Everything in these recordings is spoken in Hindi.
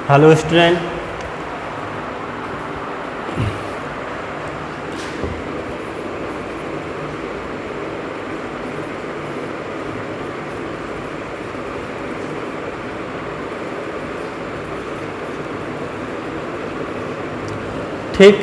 हेलो स्टूडेंट, ठीक।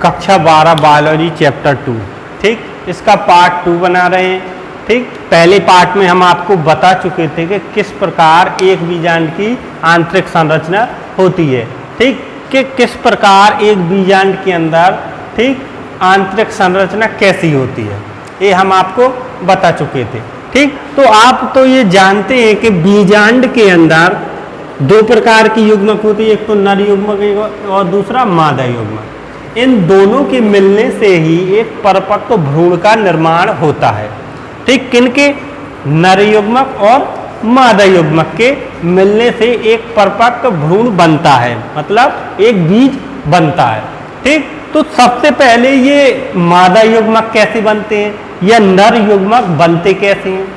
कक्षा 12 बायोलॉजी चैप्टर 2, ठीक, इसका पार्ट 2 बना रहे हैं। ठीक, पहले पार्ट में हम आपको बता चुके थे कि किस प्रकार एक बीजांड की आंतरिक संरचना होती है। ठीक, कि किस प्रकार एक बीजांड के अंदर, ठीक, आंतरिक संरचना कैसी होती है, ये हम आपको बता चुके थे। ठीक, तो आप तो ये जानते हैं कि बीजांड के अंदर दो प्रकार की युग्मक होती है, एक तो नर युग्मक और दूसरा मादा युग्मक। इन दोनों के मिलने से ही एक परिपक्व भ्रूण का निर्माण होता है। ठीक, किनके? नर युग्मक और मादा युग्मक के मिलने से एक परिपक्व भ्रूण बनता है, मतलब एक बीज बनता है। ठीक, तो सबसे पहले ये मादा युग्मक कैसे बनते हैं या नर युग्मक बनते कैसे हैं?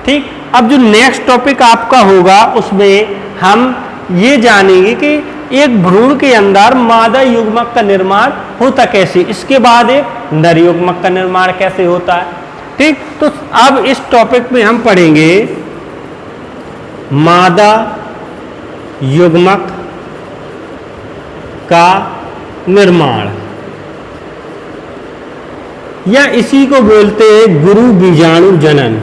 ठीक, अब जो नेक्स्ट टॉपिक आपका होगा उसमें हम ये जानेंगे कि एक भ्रूण के अंदर मादा युग्मक का निर्माण होता कैसे, इसके बाद एक नर युग्मक का निर्माण कैसे होता है। ठीक, तो अब इस टॉपिक में हम पढ़ेंगे मादा युग्मक का निर्माण, या इसी को बोलते हैं गुरु बीजाणु जनन।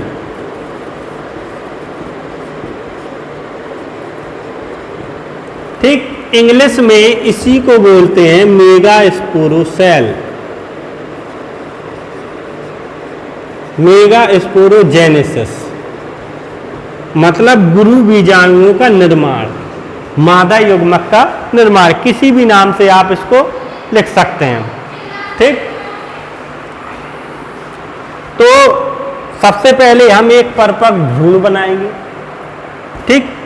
ठीक, इंग्लिश में इसी को बोलते हैं मेगास्पोरोसेल, मेगास्पोरोजेनेसिस, मतलब गुरु बीजाणुओं का निर्माण, मादा युग्मक का निर्माण, किसी भी नाम से आप इसको लिख सकते हैं। ठीक, तो सबसे पहले हम एक परिपक्व भ्रूण बनाएंगे। ठीक,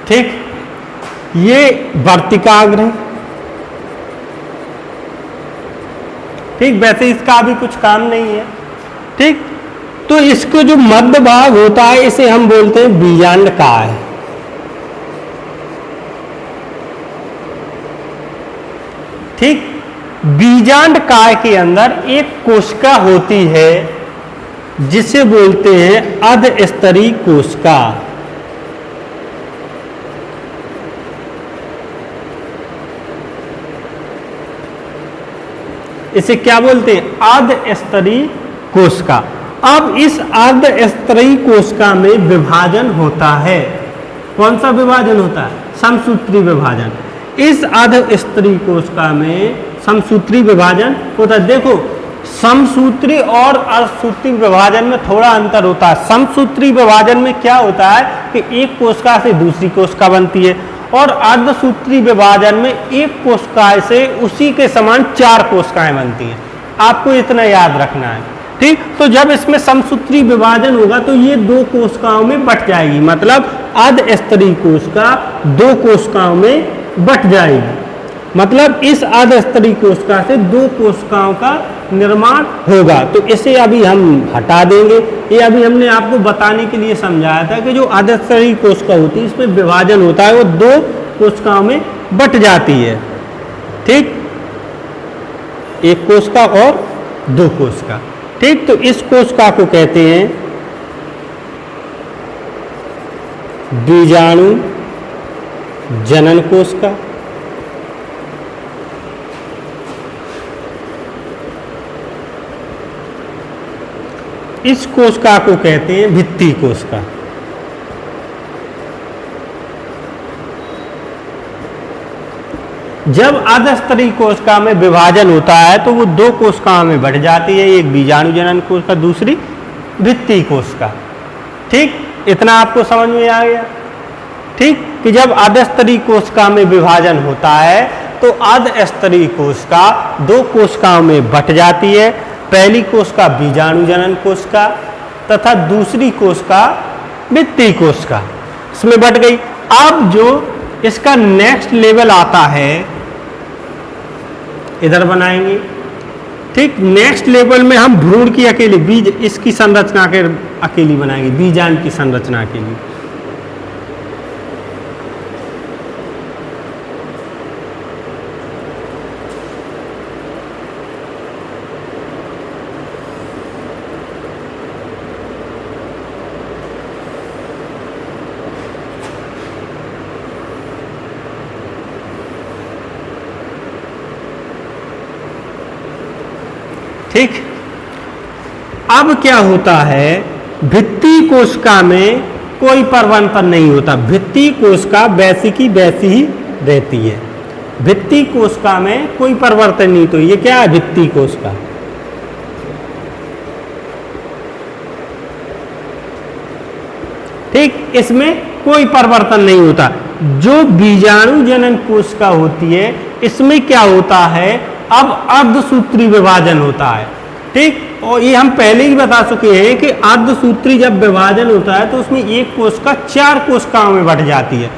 ठीक, ये वर्तिकाग्र है। ठीक, वैसे इसका अभी कुछ काम नहीं है। ठीक, तो इसको जो मध्य भाग होता है इसे हम बोलते हैं बीजांडकाय। ठीक, बीजांडकाय के अंदर एक कोशिका होती है जिसे बोलते हैं अधस्तरी कोशिका। इसे क्या बोलते हैं? अर्धस्तरीय कोशिका। अब इस अर्धस्तरीय कोशिका में विभाजन होता है। कौन सा विभाजन होता है? समसूत्री विभाजन। इस अर्धस्तरीय कोशिका में समसूत्री विभाजन होता है। देखो, समसूत्री और अर्धसूत्री विभाजन में थोड़ा अंतर होता है। समसूत्री विभाजन में क्या होता है कि एक कोशिका से दूसरी कोशिका बनती है, और अर्धसूत्री विभाजन में एक कोशिका से उसी के समान 4 कोशिकाएं बनती हैं। आपको इतना याद रखना है। ठीक, तो जब इसमें समसूत्री विभाजन होगा तो ये 2 कोशिकाओं में बट जाएगी, मतलब अर्धस्तरीय कोशिका 2 कोशिकाओं में बट जाएगी। मतलब इस अर्धस्तरीय कोशिका से 2 कोशिकाओं का निर्माण होगा। तो इसे अभी हम हटा देंगे। ये अभी हमने आपको बताने के लिए समझाया था कि जो अर्धस्तरीय कोशिका होती है इसमें विभाजन होता है, वो 2 कोशिकाओं में बट जाती है। ठीक, एक कोशिका और 2 कोशिका। ठीक, तो इस कोशिका को कहते हैं बीजाणु जनन कोशिका। इस कोशिका को कहते हैं भित्ति कोशिका। जब अधस्तरी कोशिका में विभाजन होता है तो वो दो कोशिकाओं में बढ़ जाती है, एक बीजाणु जनन कोशिका, दूसरी भित्ति कोशिका। ठीक, इतना आपको समझ में आ गया। ठीक, कि जब अधस्तरी कोशिका में विभाजन होता है तो अधस्तरी कोशिका दो कोशिकाओं में बट जाती है, पहली कोशिका बीजाणु जनन कोशिका तथा दूसरी कोशिका भित्ति कोशिका, इसमें बट गई। अब जो इसका नेक्स्ट लेवल आता है इधर बनाएंगे। ठीक, नेक्स्ट लेवल में हम भ्रूण की अकेली बीज इसकी संरचना के अकेली बनाएंगे, बीजांड की संरचना के लिए। ठीक, अब क्या होता है, भित्ति कोशिका में कोई परिवर्तन नहीं होता, भित्ति कोशिका वैसी की वैसी ही रहती है, भित्ति कोशिका में कोई परिवर्तन नहीं। तो ये क्या है, भित्ति कोशिका। ठीक, इसमें कोई परिवर्तन नहीं होता। जो बीजाणु जनन कोशिका होती है इसमें क्या होता है, अब अर्धसूत्री विभाजन होता है। ठीक, और ये हम पहले ही बता चुके हैं कि अर्धसूत्री जब विभाजन होता है तो उसमें एक कोशिका चार कोशिकाओं में बढ़ जाती है।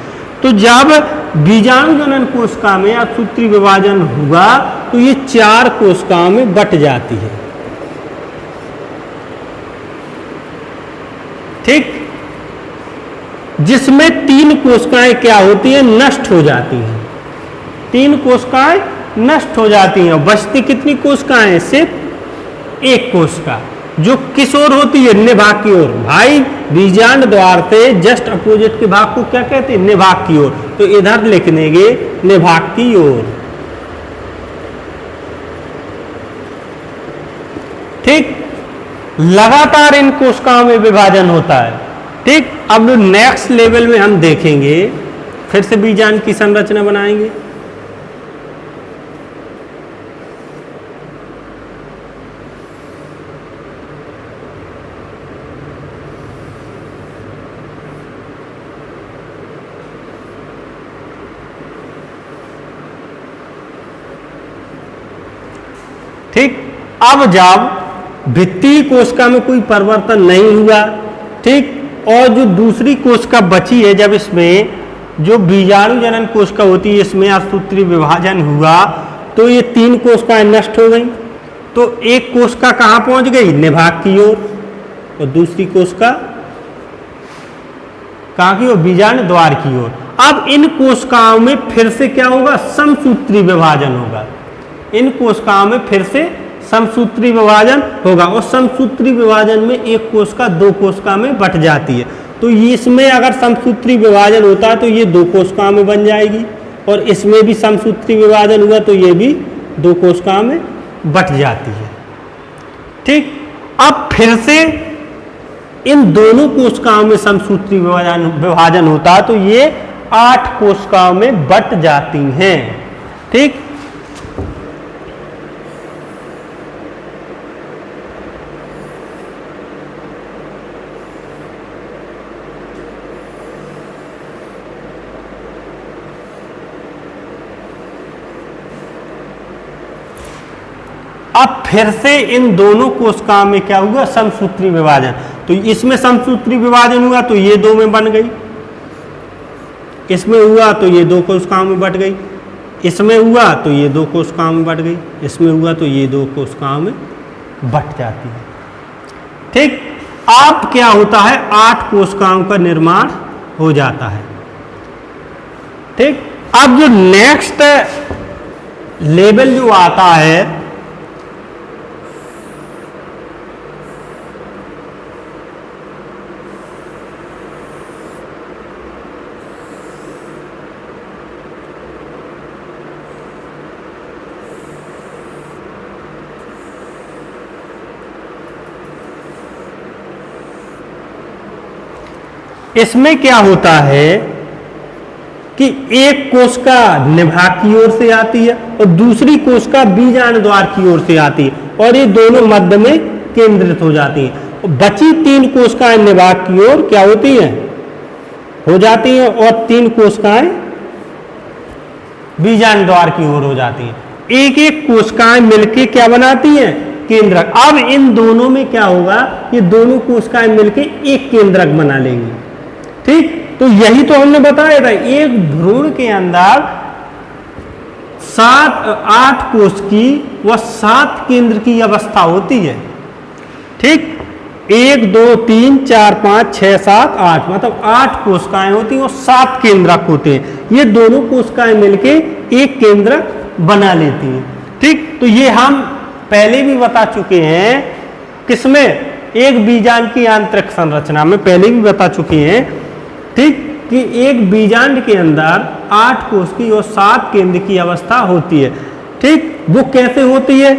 तो जब बीजाणु जनन कोशिका में अर्धसूत्री विभाजन हुआ तो ये चार कोशिकाओं में बट जाती है। ठीक, जिसमें तीन कोशिकाएं क्या होती हैं, नष्ट हो जाती हैं, तीन कोशिकाएं नष्ट हो जाती हैं। बचती कितनी कोशिकाएं हैं, सिर्फ एक कोशिका, जो किस ओर होती है, निभाग की ओर। भाई बीजांड द्वार से जस्ट अपोजिट के भाग को क्या कहते हैं, निभाग की ओर। तो इधर लिख देंगे निभाग की ओर। ठीक, लगातार इन कोशिकाओं में विभाजन होता है। ठीक, अब नेक्स्ट लेवल में हम देखेंगे, फिर से बीजांड की संरचना बनाएंगे। ठीक, अब जब भित्ति कोशिका में कोई परिवर्तन नहीं हुआ, ठीक, और जो दूसरी कोशिका बची है, जब इसमें जो बीजाणु जनन कोशिका होती है इसमें अर्धसूत्री विभाजन हुआ तो ये तीन कोशिकाएं नष्ट हो गई। तो एक कोशिका कहाँ पहुंच गई, निभाग की ओर, और दूसरी कोशिका कहाँ की ओर, बीजांड द्वार की ओर। अब इन कोशिकाओं में फिर से क्या होगा, समसूत्री विभाजन होगा। इन कोशिकाओं में फिर से समसूत्री विभाजन होगा, और समसूत्री विभाजन में एक कोशिका दो कोशिका में बट जाती है। तो इसमें अगर समसूत्री विभाजन होता है तो ये दो कोशिकाओं में बन जाएगी, और इसमें भी समसूत्री विभाजन हुआ तो ये भी दो कोशिकाओं में बट जाती है। ठीक, अब फिर से इन दोनों कोशिकाओं में समसूत्री विभाजन होता है तो ये 8 कोशिकाओं में बट जाती हैं। ठीक, अब फिर से इन दोनों कोशिकाओं में क्या हुआ, समसूत्री विभाजन। तो इसमें समसूत्री विभाजन हुआ तो ये दो में बन गई, इसमें हुआ तो ये दो कोशिकाओं में बट गई, इसमें हुआ तो ये दो कोशिकाओं में बट गई, इसमें हुआ तो ये दो कोशिकाओं में बट जाती है। ठीक, अब क्या होता है, 8 कोशिकाओं का निर्माण हो जाता है। ठीक, अब जो नेक्स्ट लेवल जो आता है, इसमें क्या होता है, कि एक कोशिका निभाग की ओर से आती है और दूसरी कोशिका बीजांड द्वार की ओर से आती है और ये दोनों मध्य में केंद्रित हो जाती हैं। बची 3 कोशिकाएं निभाग की ओर क्या होती हैं, हो जाती हैं और 3 कोशिकाएं बीजांड द्वार की ओर हो जाती हैं। एक एक कोशिकाएं मिलके क्या बनाती हैं, केंद्रक। अब इन दोनों में क्या होगा, ये दोनों कोशिकाएं मिलके एक केंद्रक बना लेंगी। ठीक, तो यही तो हमने बताया था, एक भ्रूण के अंदर 8 कोश की व 7 केंद्र की अवस्था होती है। ठीक, 1 2 3 4 5 6 7 8 मतलब 8 कोशिकाएं होती हैं और 7 केंद्रक होते हैं। ये दोनों कोशिकाएं मिलके एक केंद्रक बना लेती हैं। ठीक, तो ये हम पहले भी बता चुके हैं, किसमें, एक बीजांड की आंतरिक संरचना में पहले भी बता चुके हैं। ठीक, कि एक बीजांड के अंदर 8 कोश की और 7 केंद्र की अवस्था होती है। ठीक, वो कैसे होती है,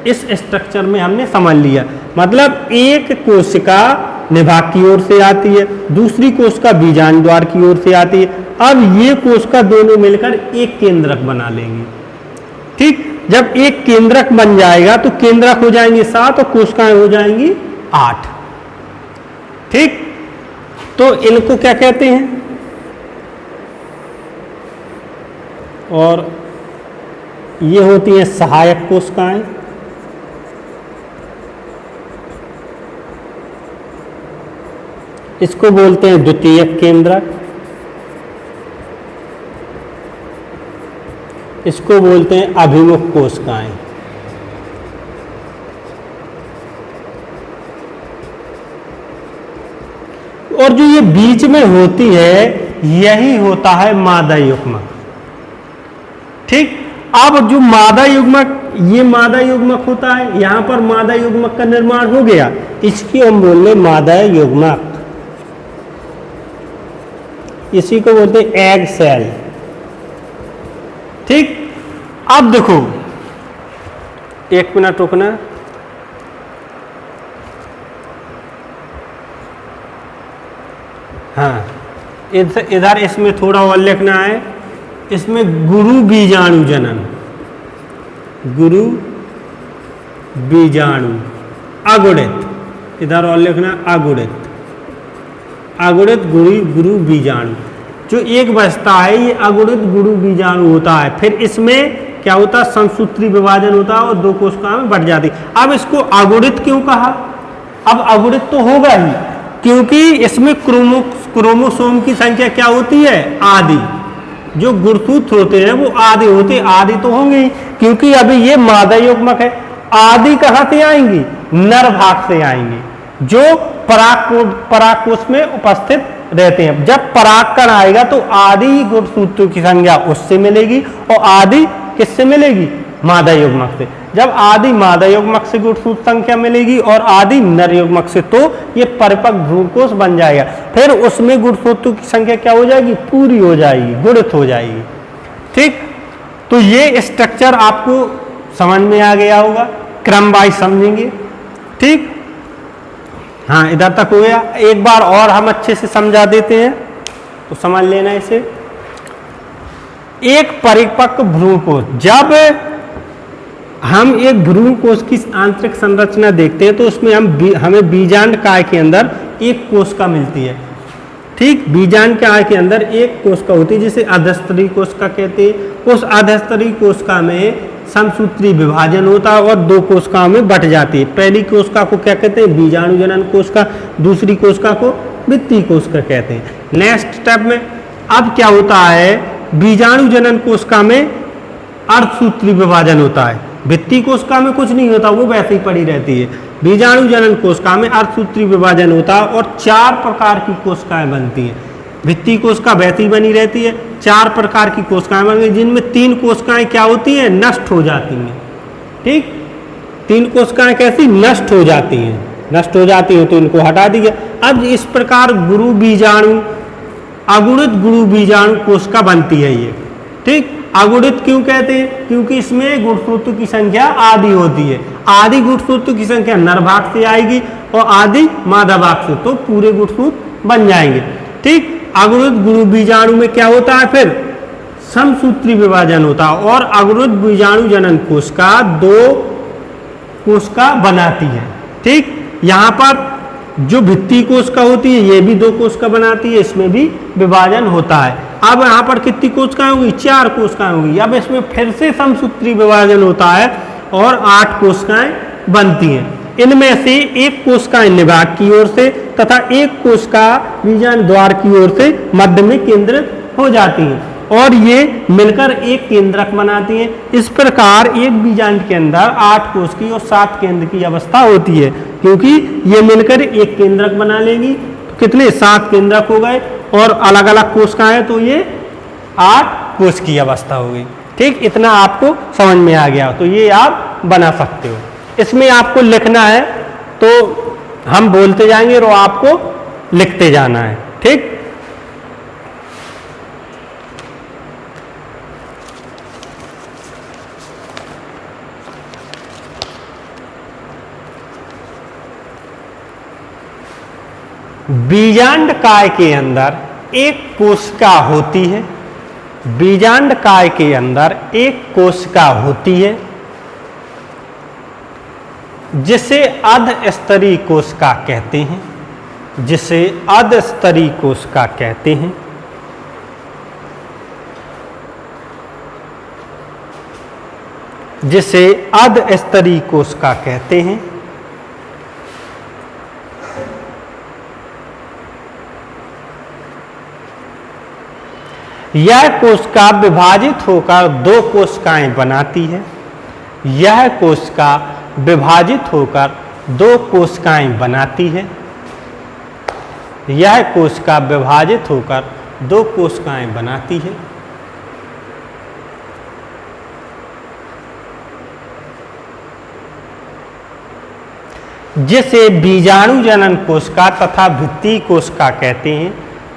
इस स्ट्रक्चर में हमने समझ लिया। मतलब एक कोशिका निभाग की ओर से आती है, दूसरी कोशिका बीजांड द्वार की ओर से आती है। अब ये कोशिका दोनों मिलकर एक केंद्रक बना लेंगी। ठीक, जब एक केंद्रक बन जाएगा तो केंद्रक हो जाएंगे 7 और कोशिकाएं हो जाएंगी 8। ठीक, तो इनको क्या कहते हैं, और ये होती हैं सहायक कोशिकाएं। इसको बोलते हैं द्वितीयक केंद्रक, इसको बोलते हैं अभिमुख कोशिकाएं। और जो ये बीच में होती है यही होता है मादा युग्मक। ठीक, अब जो मादा युग्मक, ये मादा युग्मक होता है, यहां पर मादा युग्मक का निर्माण हो गया, इसकी हम बोल रहे मादा युग्मक, इसी को बोलते हैं एग सेल। ठीक, अब देखो, एक मिनट रुकना। हाँ, इधर इसमें थोड़ा और लिखना है, इसमें गुरु बीजाणु जनन, गुरु बीजाणु अगुणित, इधर और लिखना अगुणित, अगुणित गुरु बीजाणु। जो एक बचता है ये अगुणित गुरु बीजाणु होता है। फिर इसमें क्या होता है, समसूत्री विभाजन होता है और 2 कोशिकाओं में बढ़ जाती। अब इसको अगुणित क्यों कहा, अब अगुणित तो होगा ही, क्योंकि इसमें क्रोमोसोम की संख्या क्या होती है, आदि। जो गुणसूत्र होते हैं वो आदि होते, आदि तो होंगे ही, क्योंकि अभी ये मादा युग्मक है। आदि कहां से आएंगी, नर भाग से आएंगी, जो परागकोश में उपस्थित रहते हैं। जब परागकण आएगा तो आदि गुणसूत्रों की संख्या उससे मिलेगी और आदि किससे मिलेगी, मादा युग्मक से। जब आदि मादा युग्मक से गुणसूत्र संख्या मिलेगी और आदि नर युग्मक से, तो ये परिपक्व भ्रूणकोश बन जाएगा। फिर उसमें गुणसूत्रों की संख्या क्या हो जाएगी, पूरी हो जाएगी, गुणित हो जाएगी। ठीक, तो ये स्ट्रक्चर आपको समझ में आ गया होगा, क्रम वाइज समझेंगे। ठीक, हाँ, इधर तक हो गया। एक बार और हम अच्छे से समझा देते हैं तो समझ लेना इसे। एक परिपक्व भ्रूणकोश, जब हम एक भ्रूणकोश की आंतरिक संरचना देखते हैं तो उसमें हमें बीजांड काय के अंदर एक कोशिका मिलती है। ठीक, बीजांड काय के अंदर एक कोशिका होती है जिसे अधस्तरी कोशिका कहते हैं। उस अधस्तरी कोशिका में समसूत्री विभाजन होता है और 2 कोशिकाओं में बट जाती है। पहली कोशिका को क्या कहते हैं, बीजाणु जनन कोशिका, दूसरी कोशिका को वित्तीय कोशिका कहते हैं। नेक्स्ट स्टेप में अब क्या होता है, बीजाणु जनन कोशिका में अर्धसूत्री विभाजन होता है, वित्तीय कोशिका में कुछ नहीं होता, वो वैसे ही पड़ी रहती है। बीजाणु जनन कोशिका में अर्धसूत्री विभाजन होता है और 4 प्रकार की कोशिकाएं बनती हैं। वित्तीय कोशिका वैसी बनी रहती है, 4 प्रकार की कोशिकाएं बन गई, जिनमें 3 कोशिकाएं क्या होती हैं, नष्ट हो जाती हैं। ठीक, 3 कोशिकाएं कैसी, नष्ट हो जाती हैं, नष्ट हो जाती हैं तो इनको हटा दिया। अब इस प्रकार गुरु बीजाणु, अगुणित गुरु बीजाणु कोशिका बनती है ये। ठीक, अगुणित क्यों कहते हैं, क्योंकि इसमें गुणसूत्रों की संख्या आदि होती है। आदि गुणसूत्रों की संख्या नर भाग से आएगी और आदि मादा भाग से, तो पूरे गुणसूत्र बन जाएंगे। ठीक, अगुणित गुरु बीजाणु में क्या होता है, फिर समसूत्री विभाजन होता है और अगुणित बीजाणु जनन कोशिका 2 कोशिका बनाती है। ठीक, यहां पर जो भित्ति कोशिका होती है ये भी 2 कोशिका बनाती है, इसमें भी विभाजन होता है। अब यहाँ पर कितनी कोशिकाएं होंगी, 4 कोशिकाएं होंगी। अब इसमें फिर से समसूत्री विभाजन होता है और 8 कोशिकाएं बनती हैं। इनमें से एक कोशिका निभाग की ओर से तथा एक कोशिका बीजांड द्वार की ओर से मध्य में केंद्रित हो जाती है और ये मिलकर एक केंद्रक बनाती है। इस प्रकार एक बीजांड के अंदर 8 कोश की और 7 केंद्र की अवस्था होती है, क्योंकि ये मिलकर एक केंद्रक बना लेंगी। तो कितने, 7 केंद्रक हो गए और अलग अलग कोशिकाएं, तो ये 8 कोश की अवस्था हो गई। ठीक, इतना आपको समझ में आ गया, तो ये आप बना सकते हो। इसमें आपको लिखना है, तो हम बोलते जाएंगे और आपको लिखते जाना है। ठीक, बीजांड काय के अंदर एक कोशिका होती है। बीजांड काय के अंदर एक कोशिका होती है जिसे अधस्तरी कोशिका कहते हैं, जिसे अधस्तरी कोशिका कहते हैं। जिसे अधस्तरी कोशिका कहते हैं। यह कोशिका विभाजित होकर 2 कोशिकाएं बनाती है। यह कोशिका विभाजित होकर 2 कोशिकाएं बनाती है। यह कोशिका विभाजित होकर 2 कोशिकाएं बनाती है। जिसे बीजाणु जनन कोशिका तथा भित्ति कोशिका कहते हैं।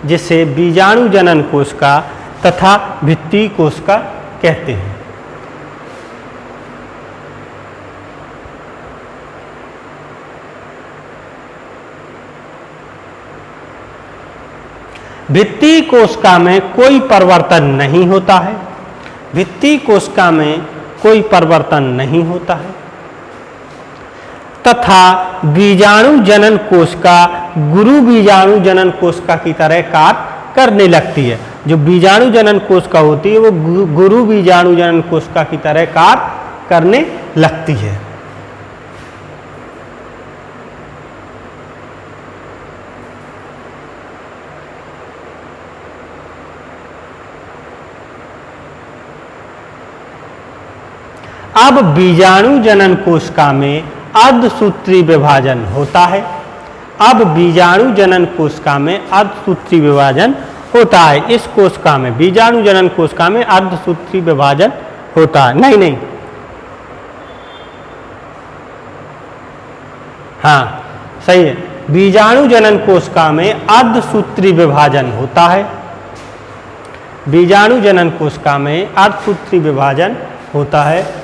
जिसे बीजाणु जनन कोशिका तथा भित्ति कोशिका कहते हैं। भित्ति कोशिका में कोई परिवर्तन नहीं होता है। भित्ति कोशिका में कोई परिवर्तन नहीं होता है तथा बीजाणु जनन कोशिका गुरु बीजाणु जनन कोशिका की तरह कार्य करने लगती है। जो बीजाणु जनन कोशिका होती है वो गुरु बीजाणु जनन कोशिका की तरह कार्य करने लगती है। अब बीजाणु जनन कोशिका में अर्धसूत्री विभाजन होता है। अब बीजाणु जनन कोशिका में अर्धसूत्री विभाजन होता है। इस कोशिका में, बीजाणु जनन कोशिका में अर्धसूत्री विभाजन होता है। नहीं, हाँ सही है, बीजाणु जनन कोशिका में अर्धसूत्री विभाजन होता है। बीजाणु जनन कोशिका में अर्धसूत्री विभाजन होता है।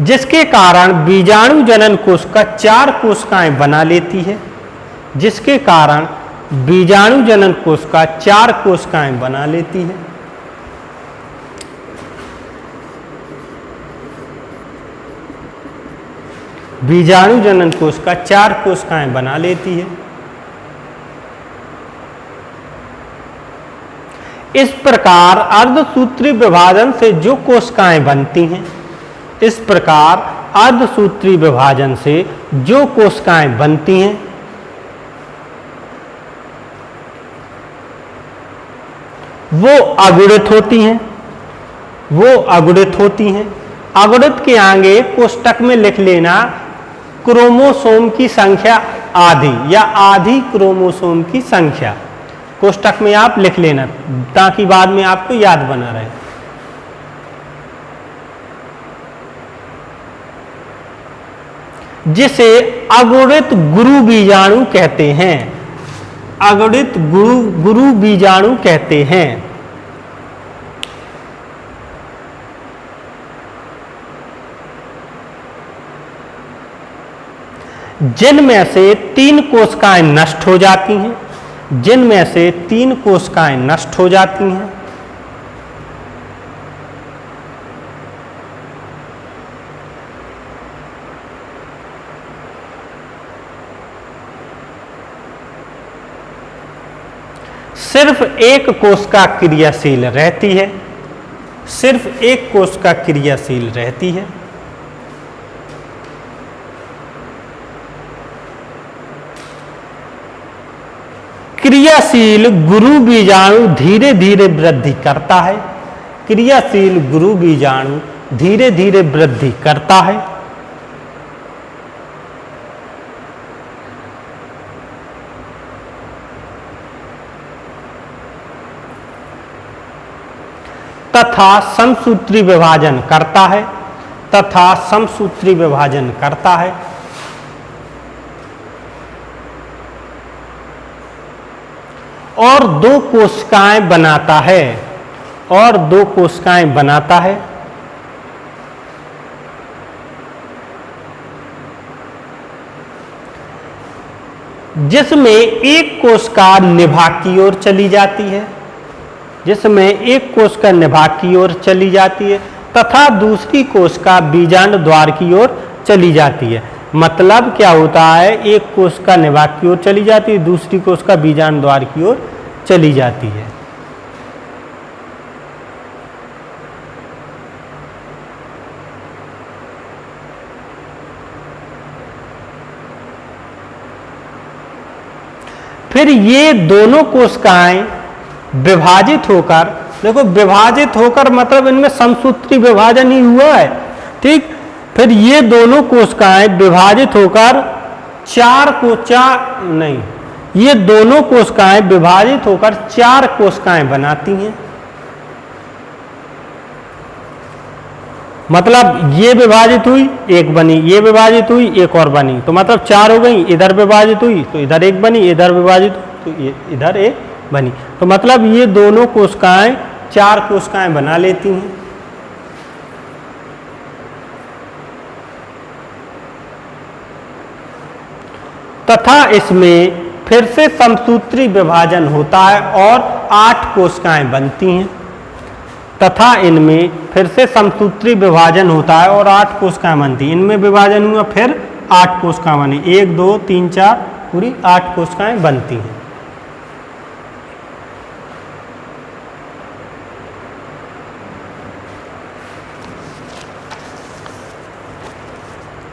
जिसके कारण बीजाणु जनन कोशिका 4 कोशिकाएं बना लेती है। जिसके कारण बीजाणु जनन कोशिका 4 कोशिकाएं बना लेती है। बीजाणु जनन कोशिका 4 कोशिकाएं बना लेती है। इस प्रकार अर्धसूत्री विभाजन से जो कोशिकाएं बनती हैं, इस प्रकार अर्धसूत्री विभाजन से जो कोशिकाएं बनती हैं वो अगुणित होती हैं। वो अगुणित होती हैं। अगुणित के आगे कोष्टक में लिख लेना क्रोमोसोम की संख्या आधी या आधी क्रोमोसोम की संख्या। कोष्टक में आप लिख लेना ताकि बाद में आपको याद बना रहे। जिसे अगुणित गुरु बीजाणु कहते हैं। अगुणित गुरु बीजाणु कहते हैं। जिनमें से 3 कोशिकाएं नष्ट हो जाती हैं, जिनमें से 3 कोशिकाएं नष्ट हो जाती हैं। सिर्फ एक कोशिका क्रियाशील रहती है, सिर्फ एक कोशिका क्रियाशील रहती है। क्रियाशील गुरु बीजाणु धीरे धीरे वृद्धि करता है, क्रियाशील गुरु बीजाणु धीरे धीरे वृद्धि करता है। तथा समसूत्री विभाजन करता है, तथा समसूत्री विभाजन करता है। और 2 कोशिकाएं बनाता है, और 2 कोशिकाएं बनाता है। जिसमें एक कोशिका निभाग की ओर चली जाती है, जिसमें एक कोशिका निभाग की ओर चली जाती है तथा दूसरी कोशिका बीजांड द्वार की ओर चली जाती है। मतलब क्या होता है, एक कोशिका निभाग की ओर चली जाती है, दूसरी कोशिका बीजांड द्वार की ओर चली जाती है। फिर ये दोनों कोशिकाएं विभाजित होकर, देखो विभाजित होकर मतलब इनमें समसूत्री विभाजन ही हुआ है, ठीक। फिर ये दोनों कोशिकाएं विभाजित होकर ये दोनों कोशिकाएं विभाजित होकर 4 कोशिकाएं बनाती हैं। मतलब ये विभाजित हुई, एक बनी, ये विभाजित हुई, एक और बनी, तो मतलब 4 हो गई। इधर विभाजित हुई तो इधर एक बनी, इधर विभाजित हुई तो इधर एक बनी, तो मतलब ये दोनों कोशिकाएं 4 कोशिकाएं बना लेती हैं। तथा इसमें फिर से समसूत्री विभाजन होता है और 8 कोशिकाएं बनती हैं। तथा इनमें फिर से समसूत्री विभाजन होता है और 8 कोशिकाएं बनती हैं। इनमें विभाजन हुआ, फिर 8 कोशिकाएं बनी, 1 2 3 4 पूरी 8 कोशिकाएं बनती हैं।